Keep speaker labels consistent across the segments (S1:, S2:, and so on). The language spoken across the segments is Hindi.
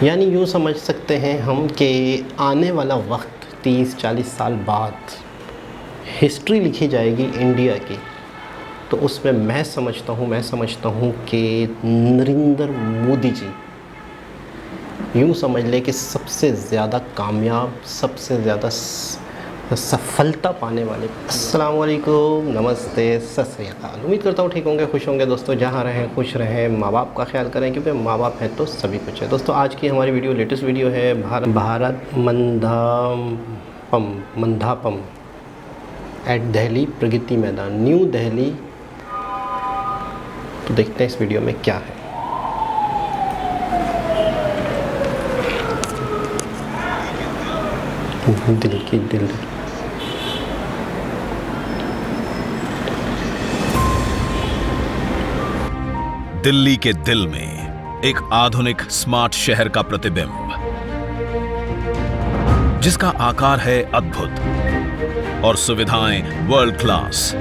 S1: यानी यूँ समझ सकते हैं हम कि आने वाला वक्त 30-40 साल बाद हिस्ट्री लिखी जाएगी इंडिया की, तो उसमें मैं समझता हूँ कि नरेंद्र मोदी जी यूँ समझ ले कि सबसे ज़्यादा कामयाब, सबसे ज़्यादा सफलता पाने वाले। अस्सलाम वालेकुम, नमस्ते, सत श्री अकाल। उम्मीद करता हूँ ठीक होंगे, खुश होंगे दोस्तों। जहाँ रहें खुश रहें, माँ बाप का ख्याल करें, क्योंकि माँ बाप हैं तो सभी कुछ है। दोस्तों आज की हमारी वीडियो लेटेस्ट वीडियो है भारत मंदापम एट दिल्ली प्रगति मैदान, न्यू दिल्ली। तो देखते हैं इस वीडियो में क्या है। दिल की दिल
S2: दिल्ली के दिल में एक आधुनिक स्मार्ट शहर का प्रतिबिंब, जिसका आकार है अद्भुत और सुविधाएं वर्ल्ड क्लास,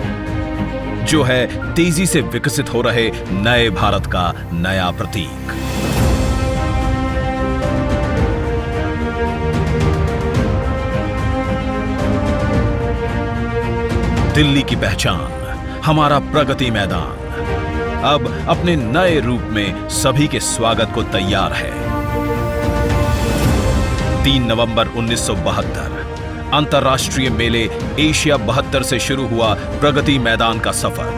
S2: जो है तेजी से विकसित हो रहे नए भारत का नया प्रतीक। दिल्ली की पहचान हमारा प्रगति मैदान अब अपने नए रूप में सभी के स्वागत को तैयार है। 3 नवंबर 1972 अंतर्राष्ट्रीय मेले एशिया 72 से शुरू हुआ प्रगति मैदान का सफर।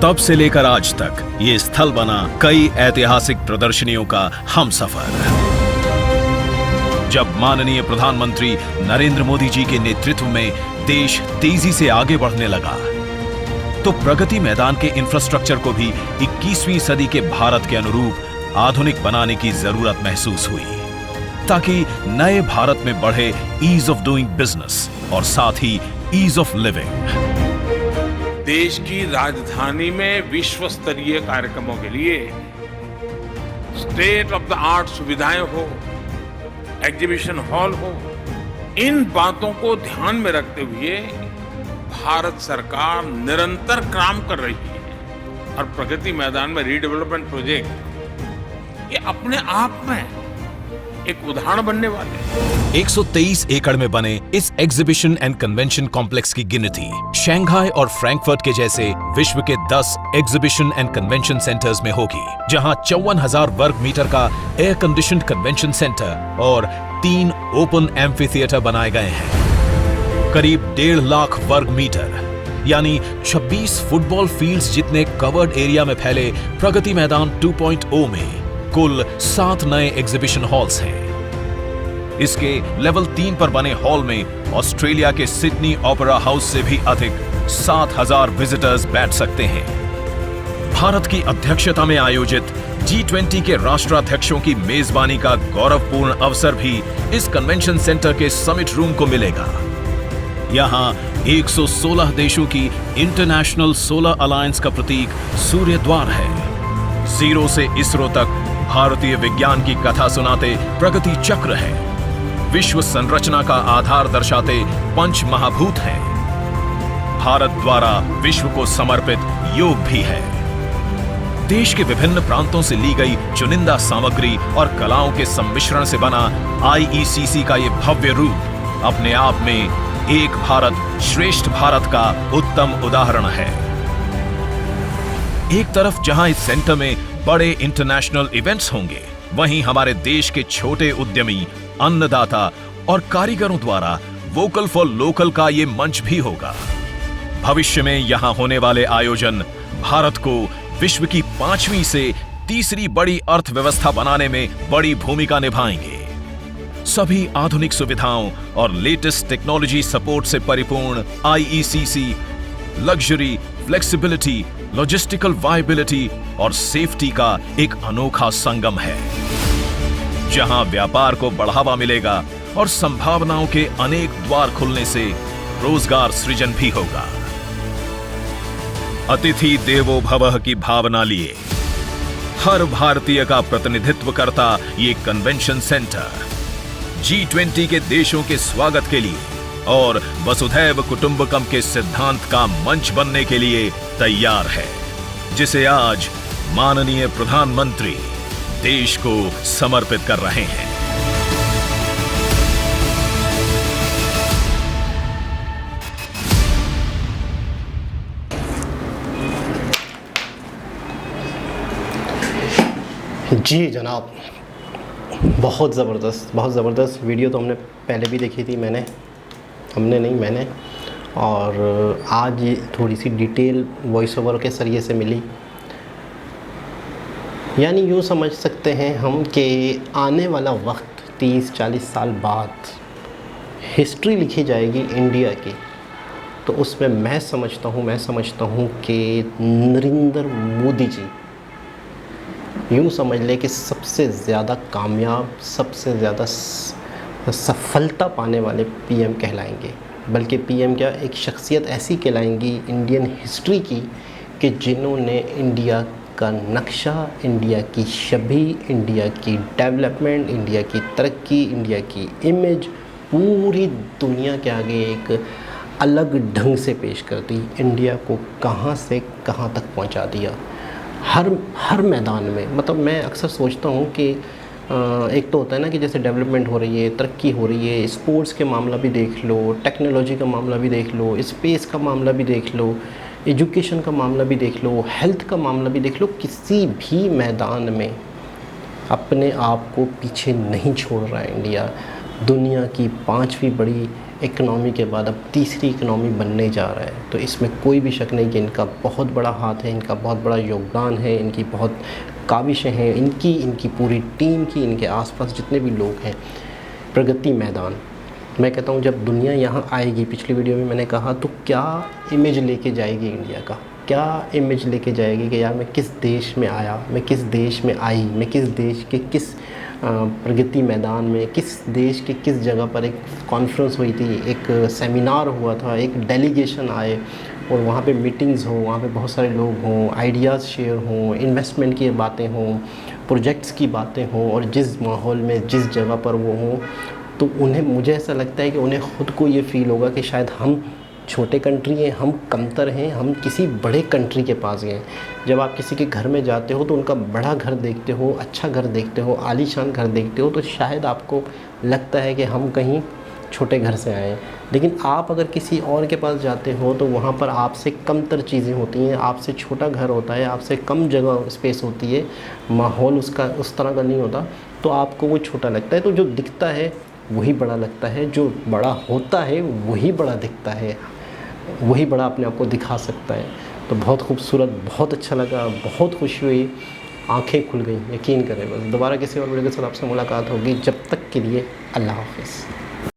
S2: तब से लेकर आज तक ये स्थल बना कई ऐतिहासिक प्रदर्शनियों का हमसफर। जब माननीय प्रधानमंत्री नरेंद्र मोदी जी के नेतृत्व में देश तेजी से आगे बढ़ने लगा, तो प्रगति मैदान के इंफ्रास्ट्रक्चर को भी 21वीं सदी के भारत के अनुरूप आधुनिक बनाने की जरूरत महसूस हुई, ताकि नए भारत में बढ़े ईज ऑफ डूइंग बिजनेस और साथ ही ईज ऑफ लिविंग।
S3: देश की राजधानी में विश्व स्तरीय कार्यक्रमों के लिए स्टेट ऑफ द आर्ट सुविधाएं हो, एग्जीबिशन हॉल हो, इन बातों को ध्यान में रखते हुए भारत सरकार निरंतर काम कर रही है। और प्रगति मैदान में रीडेवलपमेंट प्रोजेक्ट ये अपने आप में एक उदाहरण बनने वाले हैं।
S2: 123 एकड़ में बने इस एग्जीबिशन एंड कन्वेंशन कॉम्प्लेक्स की गिनती शंघाई और फ्रैंकफर्ट के जैसे विश्व के 10 एग्जीबिशन एंड कन्वेंशन सेंटर्स में होगी, जहां 54,000 वर्ग मीटर का एयर कंडीशनड कन्वेंशन सेंटर और 3 ओपन एम्फी थिएटर बनाए गए हैं। करीब 1.5 लाख वर्ग मीटर यानी 26 फुटबॉल फील्ड्स जितने कवर्ड एरिया में फैले प्रगति मैदान 2.0 में कुल 7 नए एग्जीबिशन हॉल्स हैं। इसके लेवल 3 पर बने हॉल में ऑस्ट्रेलिया के सिडनी ओपेरा हाउस से भी अधिक 7,000 विजिटर्स बैठ सकते हैं। भारत की अध्यक्षता में आयोजित G20 के राष्ट्राध्यक्षों की मेजबानी का गौरवपूर्ण अवसर भी इस कन्वेंशन सेंटर के समिट रूम को मिलेगा। यहाँ 116 देशों की इंटरनेशनल सोलर अलायंस का प्रतीक सूर्य द्वार है। जीरो से इसरो तक भारतीय विज्ञान की कथा सुनाते प्रगति चक्र है। विश्व संरचना का आधार दर्शाते पंच महाभूत हैं। भारत द्वारा विश्व को समर्पित योग भी है। देश के विभिन्न प्रांतों से ली गई चुनिंदा सामग्री और कलाओं के सम्मिश्रण से बना IECC का ये भव्य रूप अपने आप में एक भारत श्रेष्ठ भारत का उत्तम उदाहरण है। एक तरफ जहां इस सेंटर में बड़े इंटरनेशनल इवेंट्स होंगे, वहीं हमारे देश के छोटे उद्यमी, अन्नदाता और कारीगरों द्वारा वोकल फॉर लोकल का ये मंच भी होगा। भविष्य में यहां होने वाले आयोजन भारत को विश्व की 5वीं से तीसरी बड़ी अर्थव्यवस्था बनाने में बड़ी भूमिका निभाएंगे। सभी आधुनिक सुविधाओं और लेटेस्ट टेक्नोलॉजी सपोर्ट से परिपूर्ण IECC luxury, flexibility, logistical viability और सेफ्टी का एक अनोखा संगम है, जहां व्यापार को बढ़ावा मिलेगा और संभावनाओं के अनेक द्वार खुलने से रोजगार सृजन भी होगा। अतिथि देवो भवः की भावना लिए हर भारतीय का प्रतिनिधित्व करता ये कन्वेंशन सेंटर G20 के देशों के स्वागत के लिए और वसुधैव कुटुंबकम के सिद्धांत का मंच बनने के लिए तैयार है, जिसे आज माननीय प्रधानमंत्री देश को समर्पित कर रहे हैं।
S1: जी जनाब, बहुत ज़बरदस्त वीडियो तो हमने पहले भी देखी थी। मैंने और आज ये थोड़ी सी डिटेल वॉइस ओवर के ज़रिए से मिली। यानी यूँ समझ सकते हैं हम कि आने वाला वक्त 30-40 साल बाद हिस्ट्री लिखी जाएगी इंडिया की, तो उसमें मैं समझता हूँ कि नरेंद्र मोदी जी यूँ समझ ले कि सबसे ज़्यादा कामयाब, सबसे ज़्यादा सफलता पाने वाले पीएम कहलाएंगे। बल्कि पीएम क्या, एक शख्सियत ऐसी कहलाएंगी इंडियन हिस्ट्री की कि जिन्होंने इंडिया का नक्शा, इंडिया की छवि, इंडिया की डेवलपमेंट, इंडिया की तरक्की, इंडिया की इमेज पूरी दुनिया के आगे एक अलग ढंग से पेश कर दी। इंडिया को कहाँ से कहाँ तक पहुँचा दिया, हर मैदान में। मतलब मैं अक्सर सोचता हूँ कि एक तो होता है ना कि जैसे डेवलपमेंट हो रही है, तरक्की हो रही है, स्पोर्ट्स के मामला भी देख लो, टेक्नोलॉजी का मामला भी देख लो, स्पेस का मामला भी देख लो, एजुकेशन का मामला भी देख लो, हेल्थ का मामला भी देख लो। किसी भी मैदान में अपने आप को पीछे नहीं छोड़ रहा है इंडिया। दुनिया की 5वीं बड़ी इकनॉमी के बाद अब तीसरी इकनॉमी बनने जा रहा है। तो इसमें कोई भी शक नहीं कि इनका बहुत बड़ा हाथ है, इनका बहुत बड़ा योगदान है, इनकी बहुत काविशें हैं, इनकी पूरी टीम की, इनके आसपास जितने भी लोग हैं। प्रगति मैदान, मैं कहता हूँ जब दुनिया यहाँ आएगी, पिछली वीडियो में मैंने कहा, तो क्या इमेज लेके जाएगी इंडिया का, क्या इमेज लेके जाएगी कि यार मैं किस देश में आया, मैं किस देश में आई, मैं किस देश के किस प्रगति मैदान में, किस देश के किस जगह पर एक कॉन्फ्रेंस हुई थी, एक सेमिनार हुआ था, एक डेलीगेशन आए और वहाँ पे मीटिंग्स हो, वहाँ पे बहुत सारे लोग हों, आइडियाज़ शेयर हों, इन्वेस्टमेंट की बातें हों, प्रोजेक्ट्स की बातें हों, और जिस माहौल में जिस जगह पर वो हों, तो उन्हें, मुझे ऐसा लगता है कि उन्हें ख़ुद को ये फ़ील होगा कि शायद हम छोटे कंट्री हैं, हम कमतर हैं, हम किसी बड़े कंट्री के पास गए। जब आप किसी के घर में जाते हो तो उनका बड़ा घर देखते हो, अच्छा घर देखते हो, आलीशान घर देखते हो, तो शायद आपको लगता है कि हम कहीं छोटे घर से आए हैं। लेकिन आप अगर किसी और के पास जाते हो तो वहाँ पर आपसे कमतर चीज़ें होती हैं, आपसे छोटा घर होता है, आपसे कम जगह स्पेस होती है, माहौल उसका उस तरह का नहीं होता, तो आपको वो छोटा लगता है। तो जो दिखता है वही बड़ा लगता है, जो बड़ा होता है वही बड़ा दिखता है, वही बड़ा अपने आप को दिखा सकता है। तो बहुत खूबसूरत, बहुत अच्छा लगा, बहुत खुशी हुई, आंखें खुल गई, यकीन करें। बस दोबारा किसी और वीडियो के साथ आपसे मुलाकात होगी। जब तक के लिए अल्लाह हाफ़िज़।